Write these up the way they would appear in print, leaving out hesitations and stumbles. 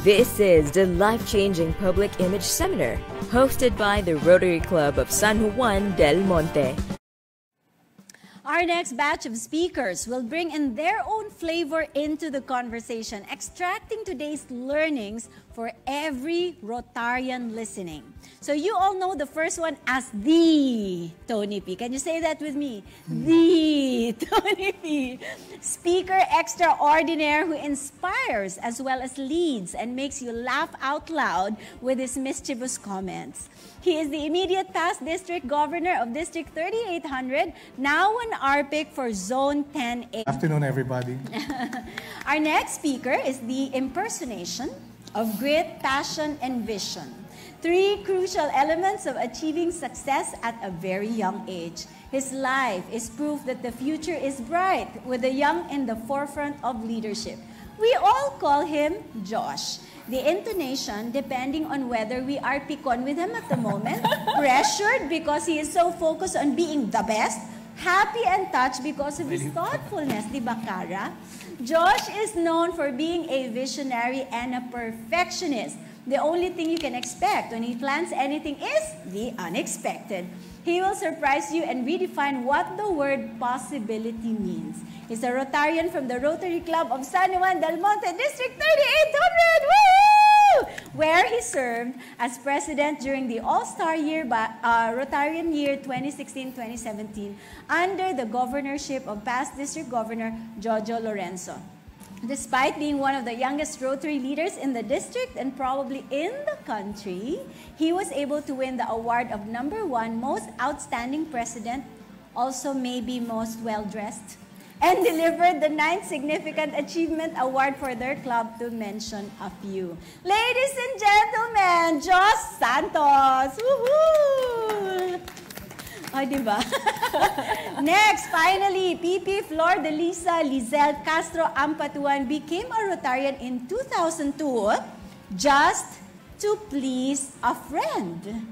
This is the Life-Changing Public Image Seminar, hosted by the Rotary Club of San Juan del Monte. Our next batch of speakers will bring in their own flavor into the conversation, extracting today's learnings for every Rotarian listening. So you all know the first one as the Tony P. Can you say that with me? The Tony P. Speaker extraordinaire who inspires as well as leads and makes you laugh out loud with his mischievous comments. He is the immediate past district governor of District 3800, now an RPIC for Zone 10A. Afternoon, everybody. Our next speaker is the impersonation of grit, passion, and vision. Three crucial elements of achieving success at a very young age. His life is proof that the future is bright, with the young in the forefront of leadership. We all call him Josh. The intonation, depending on whether we are picon with him at the moment, pressured because he is so focused on being the best, happy and touched because of his thoughtfulness, di ba, Kara? Josh is known for being a visionary and a perfectionist. The only thing you can expect when he plans anything is the unexpected. He will surprise you and redefine what the word possibility means. He's a Rotarian from the Rotary Club of San Juan del Monte, District 3800, woo! Where he served as president during the All-Star Year, Rotarian Year 2016-2017 under the governorship of past District Governor Jojo Lorenzo. Despite being one of the youngest Rotary leaders in the district and probably in the country, he was able to win the award of #1 Most Outstanding President, also maybe Most Well-Dressed, and delivered the 9th Significant Achievement Award for their club, to mention a few. Ladies and gentlemen, Josh Santos! Woohoo! Oh, diba? Next, finally, PP Flor de Lisa Lizelle Castro Ampatuan became a Rotarian in 2002 just to please a friend.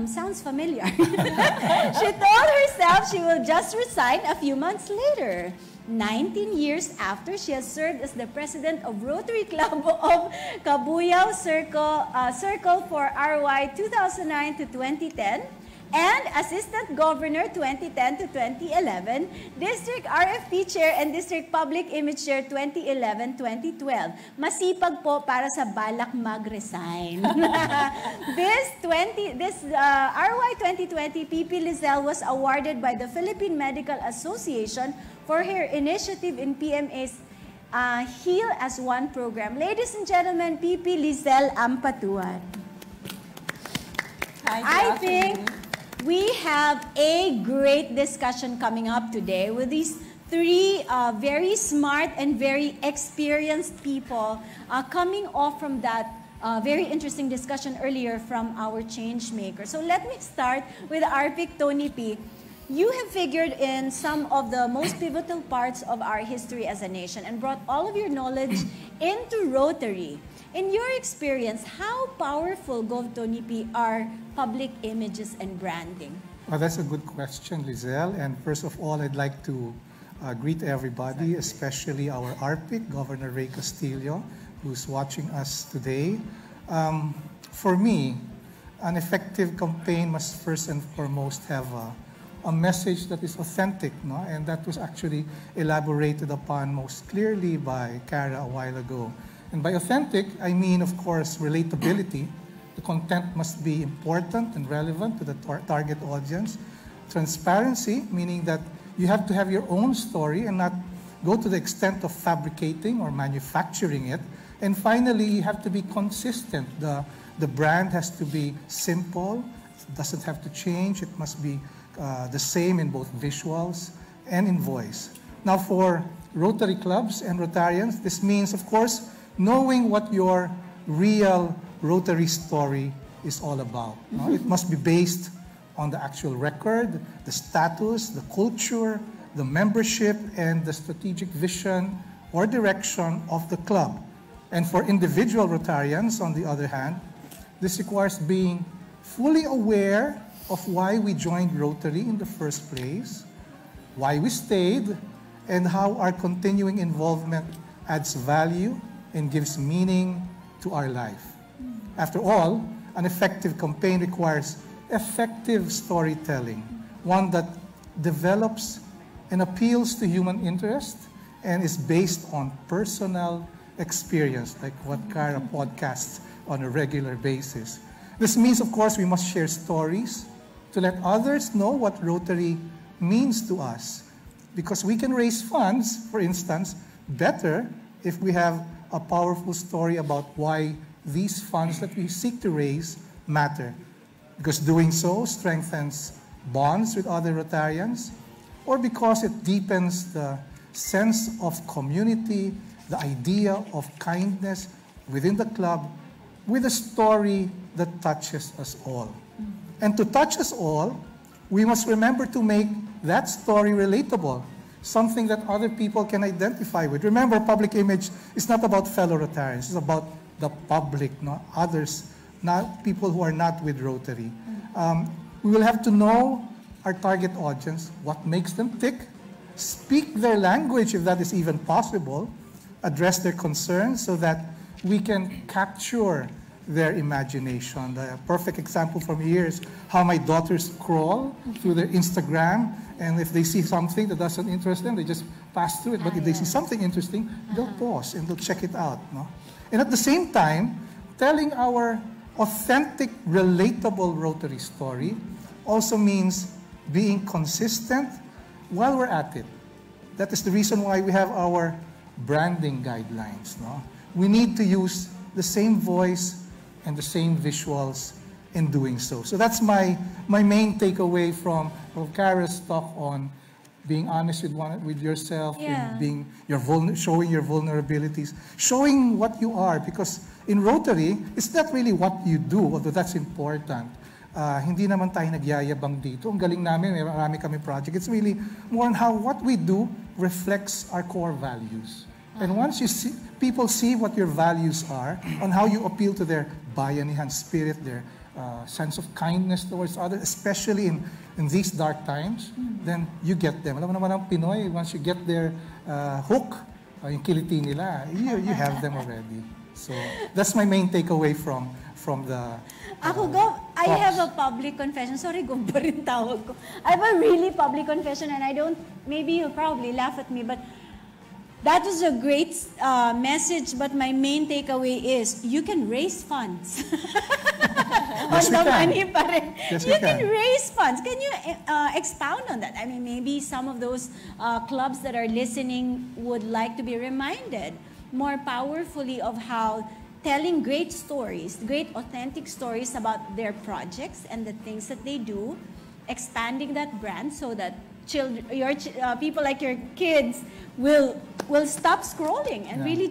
Sounds familiar. She told herself she will just resign a few months later. 19 years after she has served as the president of Rotary Club of Cabuyao Circle for RY 2009 to 2010, and Assistant Governor 2010 to 2011, District RFP Chair and District Public Image Chair 2011-2012. Masipag po para sa balak mag-resign. This RY 2020, PP Lizelle was awarded by the Philippine Medical Association for her initiative in PMA's Heal as One program. Ladies and gentlemen, PP Lizelle Ampatuan. I think we have a great discussion coming up today with these three very smart and very experienced people coming off from that very interesting discussion earlier from our change maker. So let me start with RPIC Tony P. You have figured in some of the most pivotal parts of our history as a nation and brought all of your knowledge into Rotary. In your experience, how powerful, Gov. Tony P, are public images and branding? Well, that's a good question, Lizelle. And first of all, I'd like to greet everybody, especially our RPIC, Governor Ray Castillo, who's watching us today. For me, an effective campaign must first and foremost have a message that is authentic, no? And that was actually elaborated upon most clearly by Kara a while ago. And by authentic, I mean, of course, relatability. The content must be important and relevant to the target audience. Transparency, meaning that you have to have your own story and not go to the extent of fabricating or manufacturing it. And finally, you have to be consistent. The brand has to be simple. It doesn't have to change. It must be the same in both visuals and in voice. Now, for Rotary clubs and Rotarians, this means, of course, knowing what your real Rotary story is all about. No? It must be based on the actual record, the status, the culture, the membership, and the strategic vision or direction of the club. And for individual Rotarians, on the other hand, this requires being fully aware of why we joined Rotary in the first place, why we stayed, and how our continuing involvement adds value and gives meaning to our life. After all, an effective campaign requires effective storytelling, one that develops and appeals to human interest and is based on personal experience, like what Cara podcasts on a regular basis. This means, of course, we must share stories to let others know what Rotary means to us. Because we can raise funds, for instance, better if we have a powerful story about why these funds that we seek to raise matter. Because doing so strengthens bonds with other Rotarians, or because it deepens the sense of community, the idea of kindness within the club, with a story that touches us all. And to touch us all, we must remember to make that story relatable, something that other people can identify with. Remember, public image is not about fellow Rotarians, it's about the public, not others, not people who are not with Rotary. We will have to know our target audience, what makes them tick, speak their language if that is even possible, address their concerns so that we can capture their imagination. The perfect example from here is how my daughters scroll through their Instagram, and if they see something that doesn't interest them, they just pass through it. But if they see something interesting, they'll pause and they'll check it out. No? And at the same time, telling our authentic, relatable Rotary story also means being consistent while we're at it. That is the reason why we have our branding guidelines. No? We need to use the same voice and the same visuals in doing so. So that's my main takeaway from Cara's talk on being honest with yourself, and being showing your vulnerabilities, showing what you are. Because in Rotary, it's not really what you do, although that's important. Hindi naman tayo nagyayabang dito. Ang galing namin, may marami kami project. It's really more on how what we do reflects our core values. And once you see, people see what your values are, on how you appeal to their bayanihan spirit, their sense of kindness towards others, especially in these dark times, then you get them. Alam mo naman ang Pinoy, once you get their hook, yung kiliti nila, you have them already. So that's my main takeaway from the I have a public confession. Sorry, gumba rin tawag ko. I have a really public confession, and I don't, maybe you'll probably laugh at me, but that was a great message, but my main takeaway is you can raise funds. Yes, On the money pa rin. Yes, you can raise funds. Can you expound on that? I mean, maybe some of those clubs that are listening would like to be reminded more powerfully of how telling great stories, great authentic stories about their projects and the things that they do, expanding that brand so that people like your kids will stop scrolling and really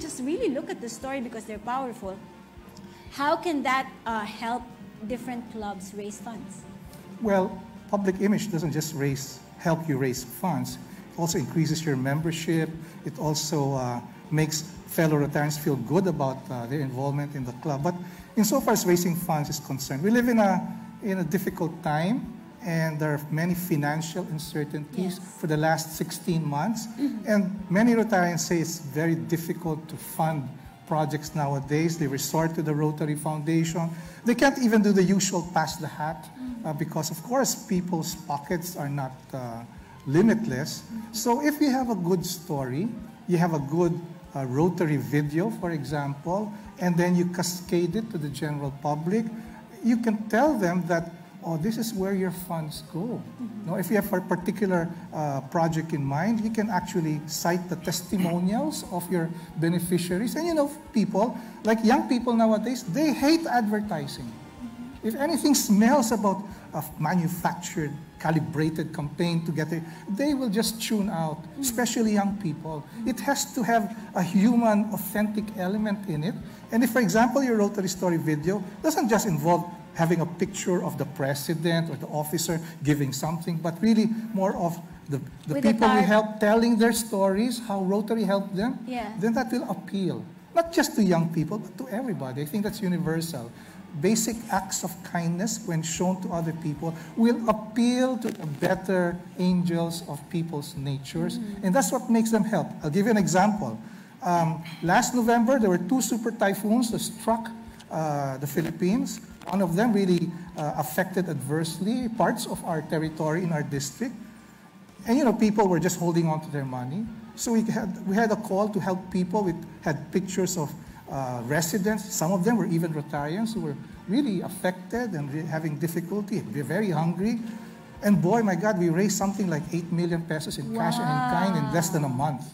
look at the story because they're powerful. How can that help different clubs raise funds? Well, public image doesn't just help you raise funds. It also increases your membership. It also makes fellow Rotarians feel good about their involvement in the club. But insofar as raising funds is concerned, we live in a difficult time, and there are many financial uncertainties for the last 16 months. And many Rotarians say it's very difficult to fund projects nowadays. They resort to the Rotary Foundation. They can't even do the usual pass the hat because, of course, people's pockets are not limitless. So if you have a good story, you have a good Rotary video, for example, and then you cascade it to the general public, you can tell them that, oh, this is where your funds go. No, if you have a particular project in mind, you can actually cite the testimonials of your beneficiaries. And you know, people, like young people nowadays, they hate advertising. If anything smells about a manufactured, calibrated campaign to get it, they will just tune out, especially young people. It has to have a human, authentic element in it. And if, for example, your Rotary Story video doesn't just involve having a picture of the president or the officer giving something, but really more of the people we help telling their stories, how Rotary helped them, then that will appeal, not just to young people, but to everybody. I think that's universal. Basic acts of kindness, when shown to other people, will appeal to the better angels of people's natures, and that's what makes them help. I'll give you an example. Last November, there were 2 super typhoons that struck the Philippines. One of them really affected adversely parts of our territory in our district. And people were just holding on to their money. So we had a call to help people. We had pictures of residents. Some of them were even Rotarians who were really affected and having difficulty. They're very hungry. And boy, my God, we raised something like 8 million pesos in cash and in kind in less than a month.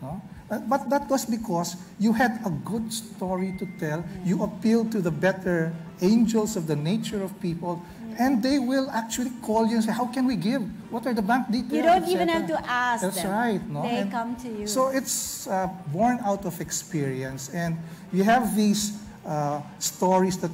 No? But that was because you had a good story to tell. You appealed to the better angels of the nature of people. And they will actually call you and say, how can we give? What are the bank details? You don't even have to ask That's them. right. No? They come to you. So it's born out of experience. And you have these stories that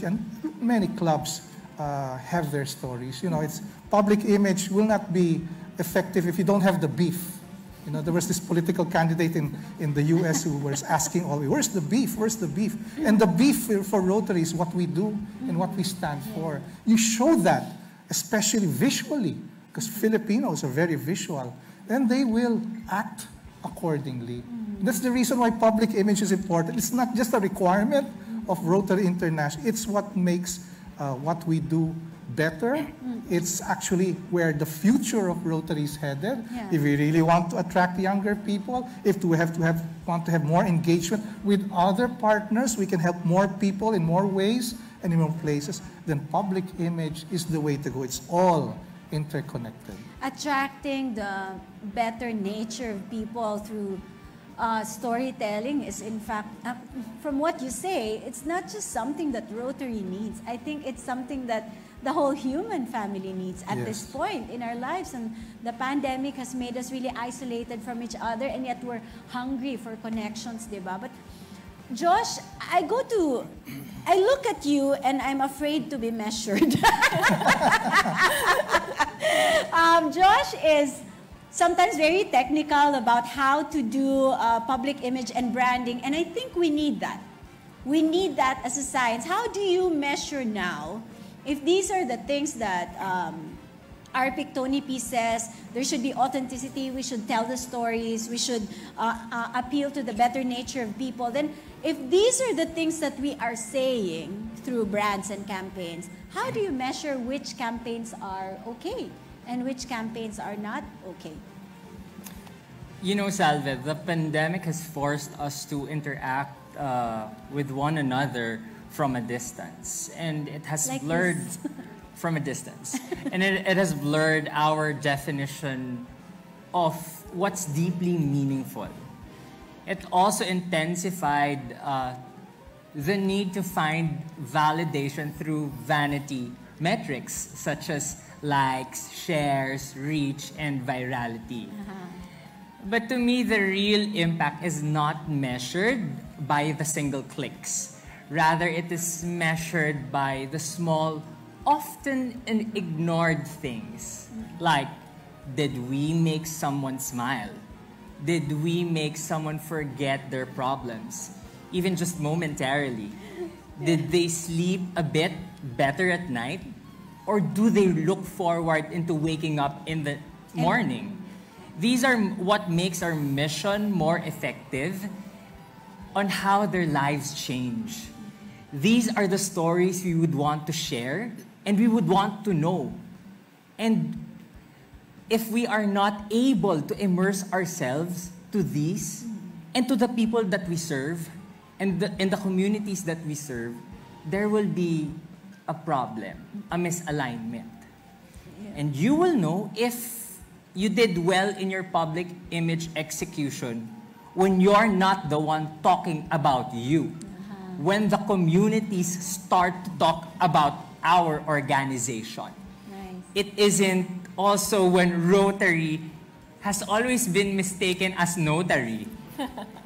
many clubs have their stories. It's public image will not be effective if you don't have the beef. There was this political candidate in the U.S. who was asking always, where's the beef? Where's the beef? And the beef for Rotary is what we do and what we stand for. You show that, especially visually, because Filipinos are very visual, and they will act accordingly. That's the reason why public image is important. It's not just a requirement of Rotary International. It's what makes what we do better. It's actually where the future of Rotary is headed. Yeah. If we really want to attract younger people, if we want to have more engagement with other partners, we can help more people in more ways and in more places, then public image is the way to go. It's all interconnected. Attracting the better nature of people through storytelling is, in fact, from what you say, it's not just something that Rotary needs. I think it's something that the whole human family needs at this point in our lives. And the pandemic has made us really isolated from each other, and yet we're hungry for connections, diba? But Josh, I look at you and I'm afraid to be measured. Josh is sometimes very technical about how to do public image and branding, and I think we need that. We need that as a science. How do you measure now if these are the things that RPIC Tony P says, there should be authenticity, we should tell the stories, we should appeal to the better nature of people, then if these are the things that we are saying through brands and campaigns, how do you measure which campaigns are okay and which campaigns are not okay? Salve, the pandemic has forced us to interact with one another from a distance, and it has blurred from a distance, and it has blurred our definition of what's deeply meaningful. It also intensified the need to find validation through vanity metrics such as likes, shares, reach, and virality. But to me, the real impact is not measured by the single clicks. Rather, it is measured by the small, often ignored things. Like, did we make someone smile? Did we make someone forget their problems, even just momentarily? Did they sleep a bit better at night? Or do they look forward into waking up in the morning? These are what makes our mission more effective on how their lives change. These are the stories we would want to share and we would want to know. And if we are not able to immerse ourselves to these and to the people that we serve and the communities that we serve, there will be a problem, a misalignment. And you will know if you did well in your public image execution when you're not the one talking about you. When the communities start to talk about our organization. Nice. It isn't also when Rotary has always been mistaken as notary.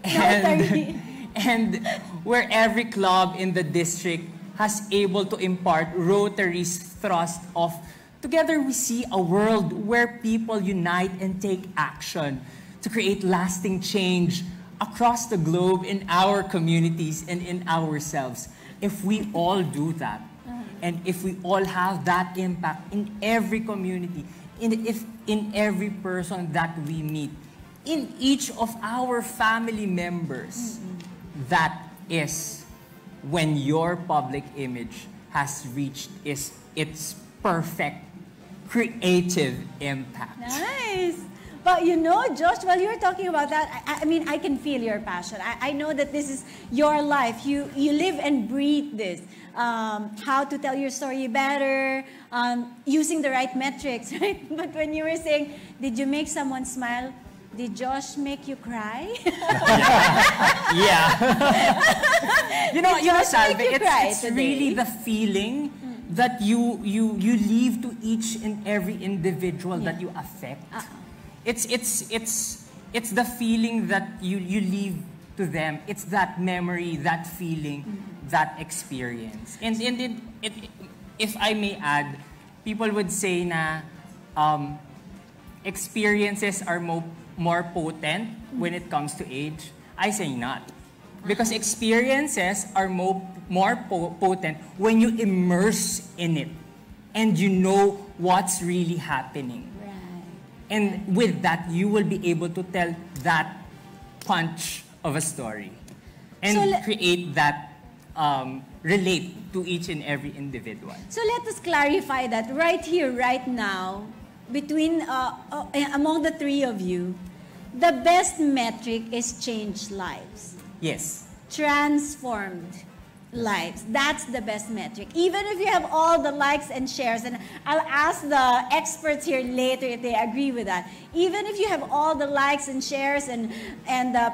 and where every club in the district has able to impart Rotary's thrust of together we see a world where people unite and take action to create lasting change across the globe in our communities and in ourselves. If we all do that, and if we all have that impact in every community, in every person that we meet, in each of our family members. That is when your public image has reached its perfect creative impact. Nice. But you know, Josh, while you were talking about that, I mean, I can feel your passion. I know that this is your life. You live and breathe this. How to tell your story better, using the right metrics, right? But when you were saying, did you make someone smile? Did Josh make you cry? Yeah. you know, Salve, it's today? really the feeling that you leave to each and every individual that you affect. It's the feeling that you leave to them. It's that memory, that feeling, that experience. And if I may add, people would say na experiences are more potent when it comes to age. I say not. Because experiences are more potent when you immerse in it and you know what's really happening. And with that, you will be able to tell that punch of a story and create that relate to each and every individual. So let us clarify that right here, right now, between among the three of you, the best metric is changed lives. Yes. Transformed lives. That's the best metric. Even if you have all the likes and shares, and I'll ask the experts here later if they agree with that. Even if you have all the likes and shares and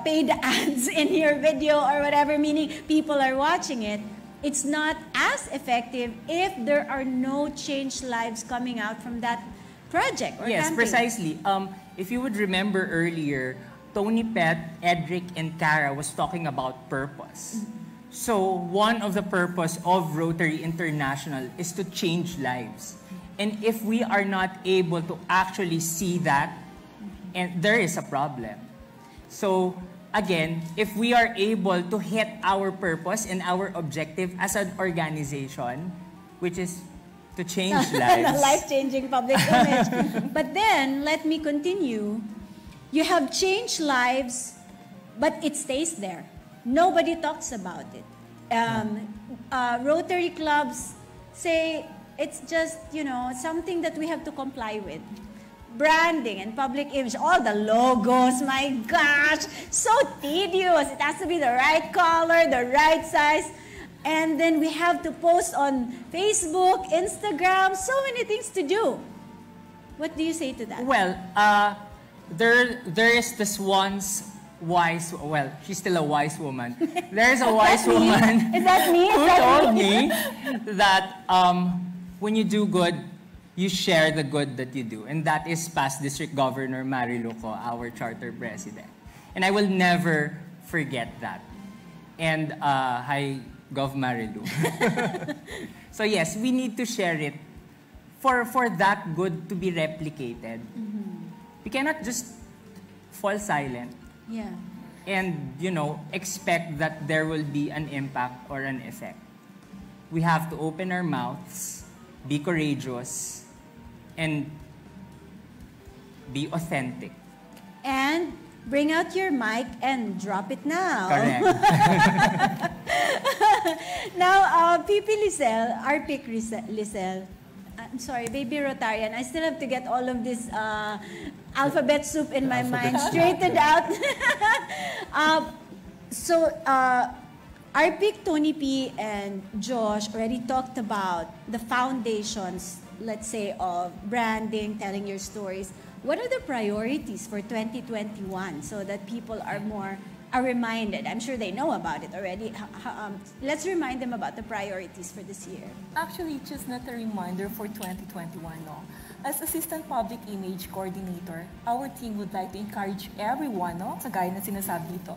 paid ads in your video or whatever, meaning people are watching it, it's not as effective if there are no changed lives coming out from that project or yes, campaign. Precisely. If you would remember earlier, Tony, Pet, Edric, and Cara was talking about purpose. So one of the purpose of Rotary International is to change lives. And if we are not able to actually see that, and there is a problem. So again, if we are able to hit our purpose and our objective as an organization, which is to change lives. Life-changing public image. But then, let me continue. You have changed lives, but it stays there. Nobody talks about it. Rotary clubs say it's just, you know, something that we have to comply with. Branding and public image, all the logos, my gosh, so tedious. It has to be the right color, the right size. And then we have to post on Facebook, Instagram, so many things to do. What do you say to that? Well, there is this once wise, well, she's still a wise woman. There is a wise woman Is that me? who told me that when you do good, you share the good that you do. And that is past District Governor Mariluco, our charter president. And I will never forget that. And hi, Gov Marilu. So yes, we need to share it for that good to be replicated. We cannot just fall silent. Yeah. And, you know, expect that there will be an impact or an effect. We have to open our mouths, be courageous, and be authentic. And bring out your mic and drop it now. Correct. Now, Pipi Lisel, RPIC Lisel, I'm sorry, baby Rotarian, I still have to get all of this alphabet soup in my mind straightened out. RPIC, Tony P, and Josh already talked about the foundations, let's say, of branding, telling your stories. What are the priorities for 2021 so that people are reminded? I'm sure they know about it already. Let's remind them about the priorities for this year. Actually, just not a reminder for 2021, no. As Assistant Public Image Coordinator, our team would like to encourage everyone, no, kagaya na sinasabi dito,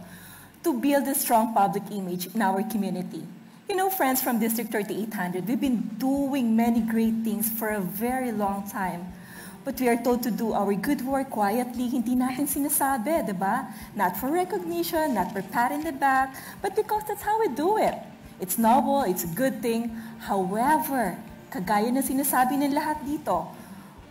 to build a strong public image in our community. You know, friends from District 3800, we've been doing many great things for a very long time. But we are told to do our good work quietly, hindi natin sinasabi, diba? Not for recognition, not for pat in the back, but because that's how we do it. It's noble, it's a good thing. However, kagaya na sinasabi ng lahat dito,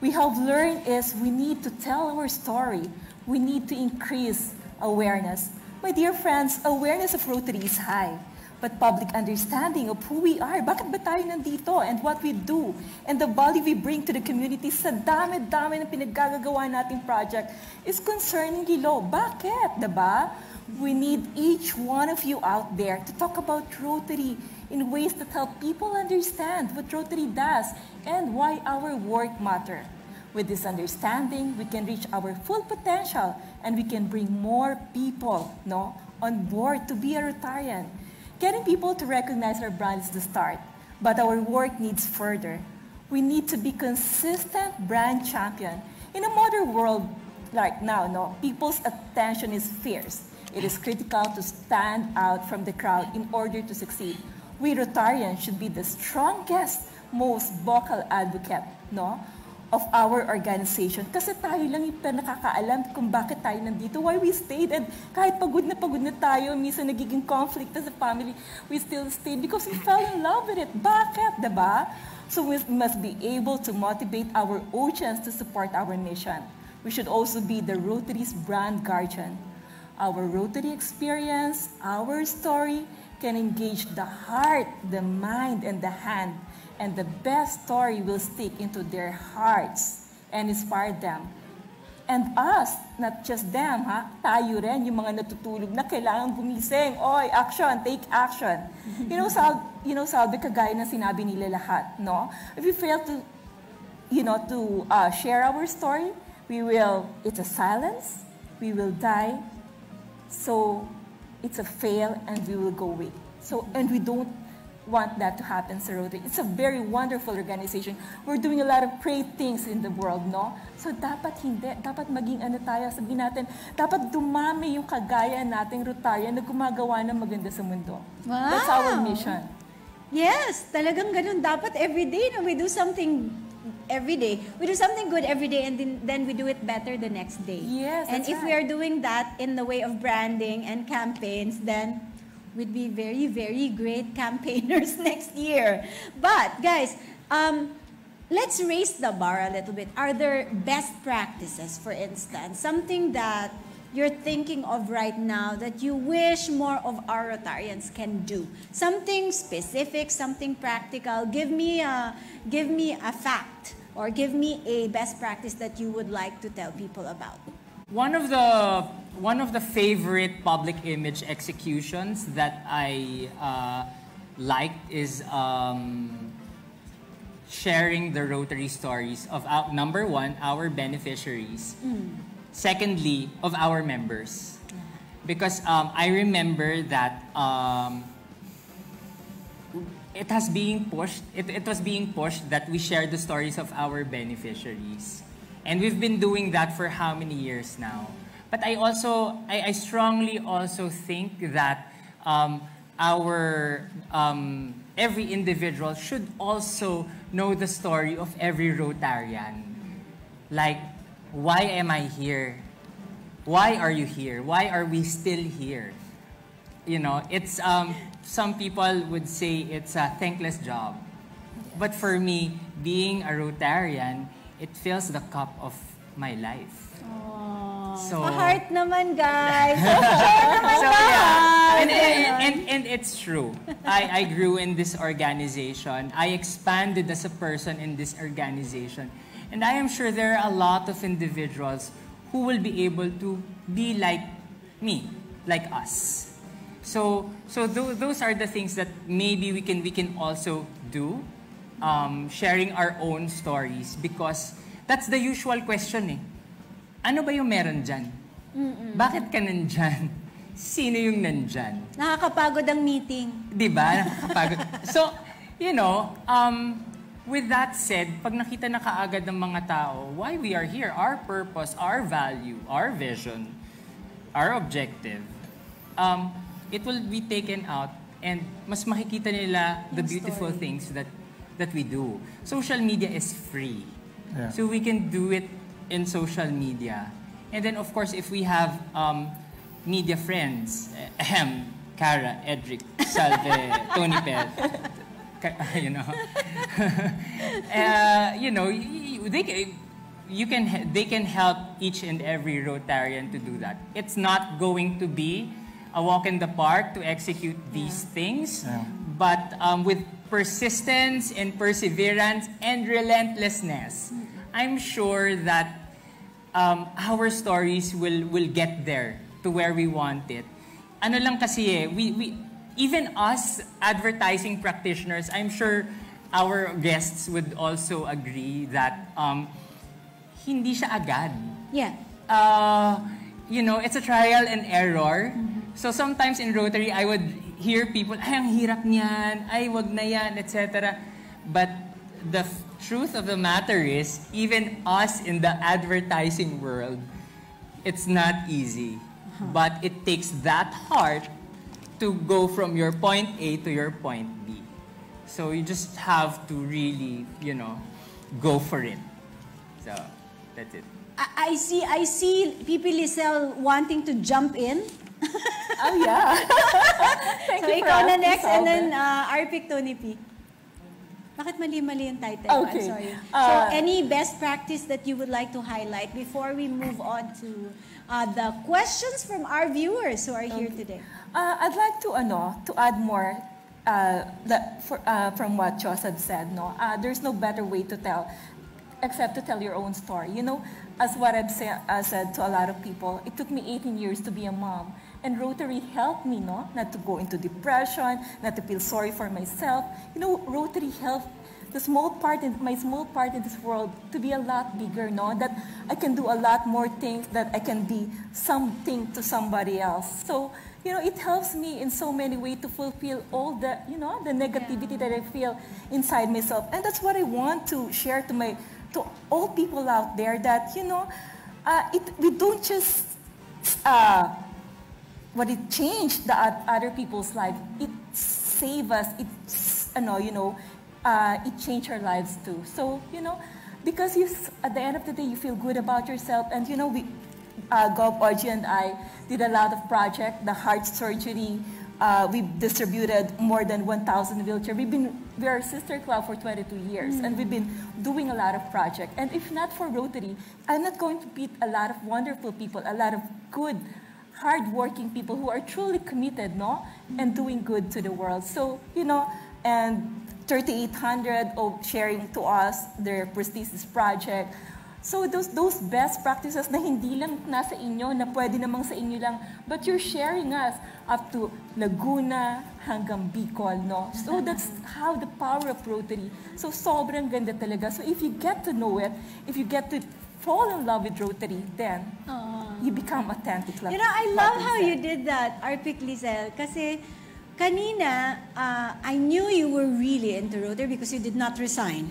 we have learned is we need to tell our story. We need to increase awareness. My dear friends, awareness of Rotary is high. But public understanding of who we are, bakit ba tayo nandito, and what we do, and the value we bring to the community sa dami-dami na pinaggagawa nating project is concerningly low. Bakit? Diba? We need each one of you out there to talk about Rotary in ways that help people understand what Rotary does and why our work matters. With this understanding, we can reach our full potential and we can bring more people on board to be a Rotarian. Getting people to recognize our brand is the start, but our work needs further. We need to be consistent brand champion. In a modern world like now, people's attention is fierce. It is critical to stand out from the crowd in order to succeed. We Rotarians should be the strongest, most vocal advocate, of our organization. Kasi tayo lang yung nakakaalam kung bakit tayo nandito, why we stayed. And kahit pagod na tayo, minsan nagiging conflict as a family, we still stayed because we fell in love with it. Bakit? Diba? So we must be able to motivate our audience to support our mission. We should also be the Rotary's brand guardian. Our Rotary experience, our story, can engage the heart, the mind, and the hand. And the best story will stick into their hearts and inspire them. And us, not just them, tayo rin, yung mga natutulog na kailangan gumising. Oy, action, take action. Salve, kagaya ng sinabi nila lahat, If we fail to, share our story, it's a silence, we will die. So, it's a fail and we will go away. And we don't want that to happen sa Rotary. It's a very wonderful organization. We're doing a lot of great things in the world, So dapat hindi. Dapat maging tayo, sabihin natin, dapat dumami yung kagaya nating Rotarian na gumagawa ng maganda sa mundo. Wow! That's our mission. Yes, talagang ganun. Dapat everyday, we do something every day. We do something good every day and then we do it better the next day. Yes, and if we are doing that in the way of branding and campaigns, then we'd be very, very great campaigners next year. But guys, let's raise the bar a little bit. Are there best practices, for instance, something that you're thinking of right now that you wish more of our Rotarians can do? Something specific, something practical. Give me a fact or give me a best practice that you would like to tell people about. One of the favorite public image executions that I liked is sharing the Rotary stories of number one, our beneficiaries. Secondly, of our members, because I remember that it was being pushed that we share the stories of our beneficiaries. And we've been doing that for how many years now? But I strongly also think that every individual should also know the story of every Rotarian. Like, why am I here? Why are you here? Why are we still here? It's some people would say it's a thankless job. But for me, being a Rotarian, it fills the cup of my life. So, heart naman, guys. So yeah, and it's true. I grew in this organization. I expanded as a person in this organization. And I am sure there are a lot of individuals who will be able to be like me, like us. So those are the things that maybe we can also do. Sharing our own stories, because that's the usual question. Ano ba yung meron dyan? Bakit ka nandyan? Sino yung nandyan? Nakakapagod ang meeting. Diba? Nakakapagod. So, with that said, pag nakita na kaagad ng mga tao, why we are here, our purpose, our value, our vision, our objective, it will be taken out and mas makikita nila the beautiful things that we do. Social media is free. Yeah. So we can do it in social media. And then, of course, if we have media friends, Cara, Edric, Salve, Tony Pell, they can help each and every Rotarian to do that. It's not going to be a walk in the park to execute these things, but with persistence and perseverance and relentlessness, I'm sure that our stories will get there to where we want it. Ano lang kasi we even us advertising practitioners, I'm sure our guests would also agree that hindi siya agad. Yeah. You know, it's a trial and error. So sometimes in Rotary, I would hear people, ay, ang hirap niyan, ay, wag na yan, etc. But the truth of the matter is, even us in the advertising world, it's not easy. But it takes that heart to go from your point A to your point B. So you just have to really, you know, go for it. So that's it. I see Pipi Lizelle wanting to jump in. Oh, yeah. Thank So you for ikaw na asking, next, and then Salve. Arpic Tony P. Bakit mali-mali yung title? Okay. I'm sorry. So any best practice that you would like to highlight before we move on to the questions from our viewers who are here today? I'd like to add more from what Chos had said. No, there's no better way to tell except to tell your own story. You know, as what I've said to a lot of people, it took me 18 years to be a mom. And Rotary helped me, no, not to go into depression, not to feel sorry for myself. You know, Rotary helped my small part in this world to be a lot bigger, no? That I can do a lot more things, that I can be something to somebody else. So, you know, it helps me in so many ways to fulfill all the, you know, the negativity that I feel inside myself. And that's what I want to share to all people out there, that, you know, we don't just, it changed the other people's life. It saved us. It changed our lives too. So, you know, because at the end of the day, you feel good about yourself. And, you know, Gov, Orgy, and I did a lot of projects, the heart surgery. We've distributed more than 1,000 wheelchairs. We are a sister club for 22 years, and we've been doing a lot of projects. And if not for Rotary, I'm not going to meet a lot of wonderful people, a lot of good, hard-working people who are truly committed, no, and doing good to the world. So, you know, and 3800 sharing to us their prestigious project. So those best practices na hindi lang nasa inyo, na pwede namang sa inyo lang, but you're sharing us up to Laguna hanggang Bicol, no? So that's how the power of Rotary. So sobrang ganda talaga. So if you get to know it, if you get to fall in love with Rotary, then you become authentic. You know, I love how you did that, Arpic Lizelle, kasi kanina, I knew you were really into Rotary because you did not resign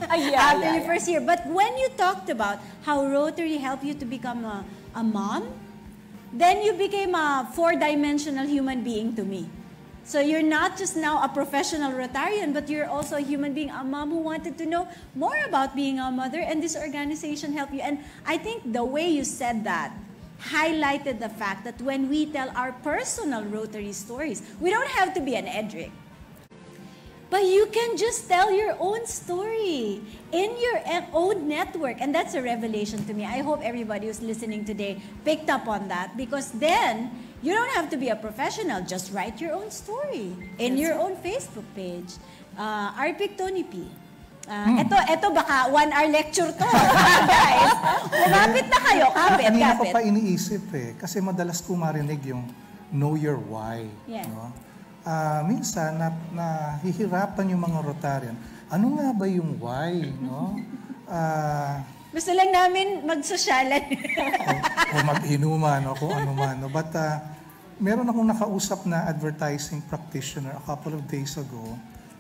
after your first year. But when you talked about how Rotary helped you to become a mom, then you became a four-dimensional human being to me. So you're not just now a professional Rotarian, but you're also a human being, a mom who wanted to know more about being a mother, and this organization helped you. And I think the way you said that highlighted the fact that when we tell our personal Rotary stories, we don't have to be an Edric. But you can just tell your own story in your own network. And that's a revelation to me. I hope everybody who's listening today picked up on that, because then you don't have to be a professional. Just write your own story in your own Facebook page. Arpic Tony P. Ito baka 1-hour lecture to. Guys, kumapit na kayo. Kapit. Kanina ko pa iniisip kasi madalas ko marinig yung know your why. Yeah. No? Minsan, nahihirapan yung mga Rotarian. Ano nga ba yung why? No? Gusto lang namin magsosyalan. o mag-inuman, o kung ano man. No? But meron akong nakausap na advertising practitioner a couple of days ago.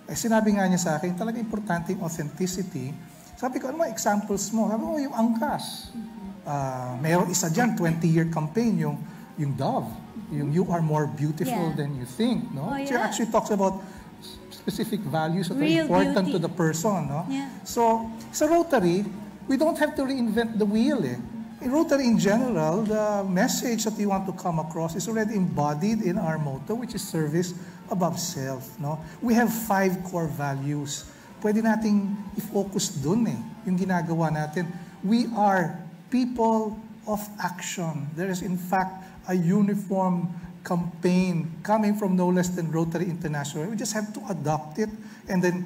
Sinabi nga niya sa akin, talaga importante yung authenticity. Sabi ko, ano mga examples mo? Sabi ko, yung angkas. Meron isa dyan, 20-year campaign, yung Dove. Yung you are more beautiful than you think. No? She actually talks about specific values that are important to the person. No? Yeah. So, sa Rotary, we don't have to reinvent the wheel. In Rotary in general, the message that we want to come across is already embodied in our motto, which is service above self. No? We have 5 core values. Pwede nating i-focus dun yung ginagawa natin. we are people of action. There is, in fact, a uniform campaign coming from no less than Rotary International. We just have to adopt it and then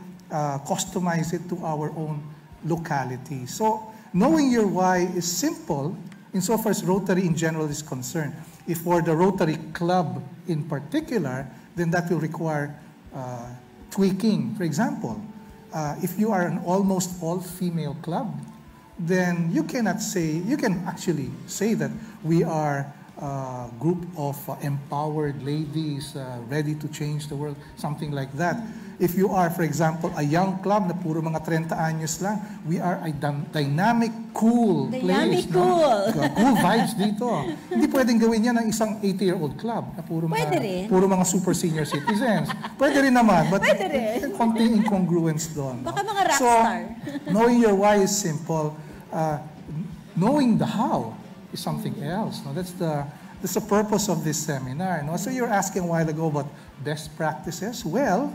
customize it to our own locality. So knowing your why is simple insofar as Rotary in general is concerned. If for the Rotary Club in particular, then that will require tweaking. For example, if you are an almost all-female club, then you cannot say, you can actually say that we are a group of empowered ladies ready to change the world, something like that. If you are, for example, a young club na puro mga 30 anyos lang, we are a dynamic, cool place. Cool. No? Cool vibes dito. Hindi pwedeng gawin yan ng isang 80-year-old club na puro mga super senior citizens. Pwede rin naman, but konting incongruence doon. Baka mga rockstar. So, knowing your why is simple. Knowing the how is something else. No? That's the purpose of this seminar. No? So you're asking a while ago about best practices. Well,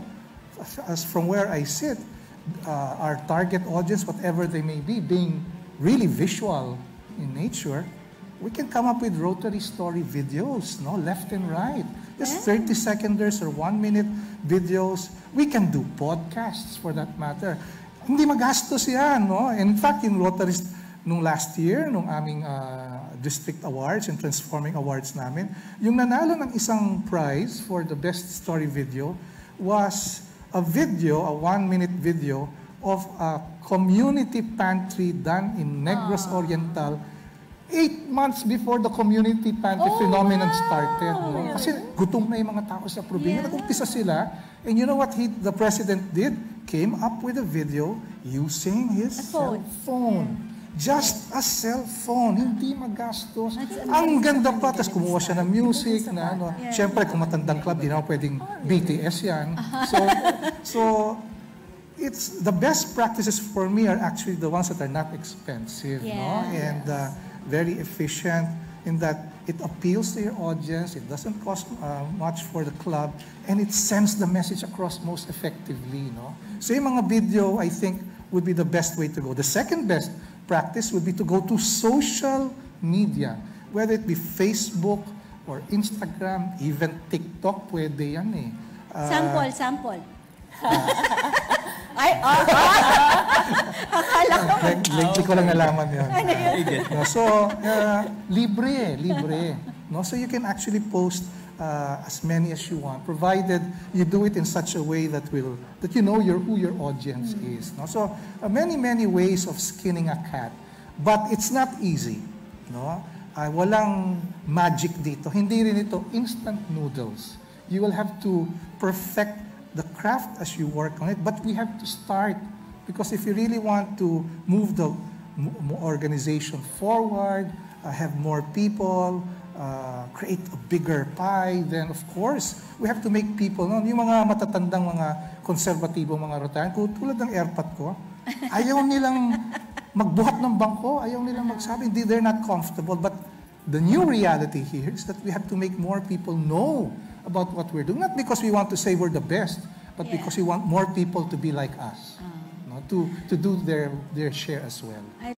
as from where I sit, our target audience, whatever they may be, being really visual in nature, we can come up with Rotary story videos, no, left and right. Just 30-seconders or 1-minute videos. We can do podcasts for that matter. Hindi magastos yan, no? In fact, in Rotary, nung last year, nung aming district awards and transforming awards namin, yung nanalo ng isang prize for the best story video was a video, a 1-minute video of a community pantry done in Negros Oriental 8 months before the community pantry phenomenon started. No? Kasi gutom na yung mga tao sa probinsya. Nag-umpisa sila. And you know what the president did? Came up with a video using his cell phone. Just a cell phone, hindi magastos. Ang ganda pa, tapos kumuha siya ng music na ano. Siyempre, kung matandang club, di naman pwedeng BTS yan. So it's the best practices for me are actually the ones that are not expensive, no? And very efficient in that it appeals to your audience, it doesn't cost much for the club, and it sends the message across most effectively, no? So yung mga video, I think, would be the best way to go. The second best practice would be to go to social media, whether it be Facebook or Instagram, even TikTok, pwede yan eh. Sample. Akala ko. Lately ko lang nalaman yan. So, libre. No? So you can actually post as many as you want, provided you do it in such a way that you know who your audience is. No? So many ways of skinning a cat, but it's not easy. No? Walang magic dito. Hindi rin ito instant noodles. You will have to perfect the craft as you work on it, but we have to start, because if you really want to move the organization forward, have more people, create a bigger pie, then of course, we have to make people, no? Yung mga matatandang mga konserbatibong mga Rotarian, tulad ng airpat ko, ayaw nilang magbuhat ng bangko, ayaw nilang magsabi, they're not comfortable. But the new reality here is that we have to make more people know about what we're doing, not because we want to say we're the best, but because we want more people to be like us, no? To do their share as well.